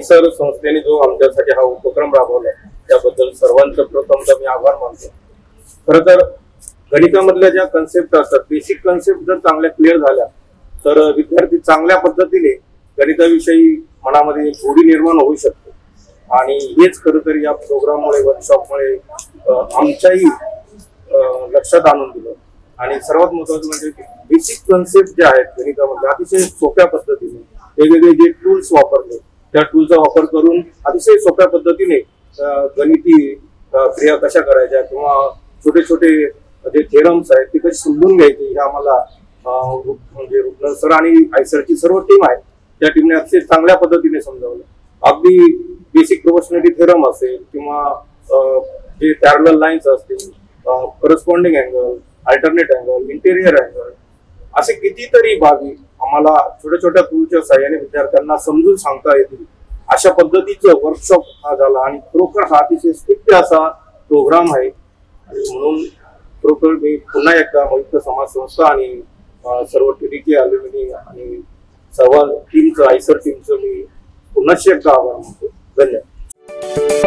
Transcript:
IISER संस्थेने जो आमच्यासाठी हा उपक्रम राबवला त्याबद्दल सर्वांचं प्रथमतः मी आभार मानतो। खरं तर गणितामधल्या ज्या कन्सेप्ट असतात, बेसिक कन्सेप्ट जर चांगल्या क्लिअर झाल्या तर विद्यार्थी चांगल्या पद्धतीने गणिताविषयी मनामध्ये गोडी निर्माण होऊ शकते। आणि हेच खरं तर या प्रोग्राममुळे, वर्कशॉपमुळे आमच्याही लक्षात आणून दिलं। आणि सर्वात महत्त्वाचं म्हणजे बेसिक कन्सेप्ट जे आहेत गणितामध्ये अतिशय सोप्या पद्धतीने वेगवेगळे जे टूल्स वापरले त्या टूलचा वापर करून अतिशय सोप्या पद्धतीने गणिती क्रिया कशा करायच्या किंवा छोटे छोटे जे थेरम्स आहेत ते कसे समजून घ्यायचे हे आम्हाला म्हणजे रुपनर सर आणि आयसरची सर्व टीम आहे त्या टीमने अतिशय चांगल्या पद्धतीने समजावलं। अगदी बेसिक प्रोपोर्शनॅलिटी थेरम असेल किंवा जे पॅरलल लाईन्स असतील, corresponding angle, alternate angle, interior angle, असे कितीतरी बाबी आम्हाला छोट्या छोट्या टूलच्या सहाय्याने विद्यार्थ्यांना समजून सांगता येतील अशा पद्धतीचं वर्कशॉप हा झाला। आणि खरोखर हा अतिशय स्तुत्य असा प्रोग्राम आहे। आणि म्हणून खरोखर मी पुन्हा एकदा मोहित समाज संस्था आणि सर्व टीडीके अल्युमिनी आणि सर्व टीमचं, आयसर टीमचं मी पुन्हा एकदा आभार मानतो। धन्यवाद।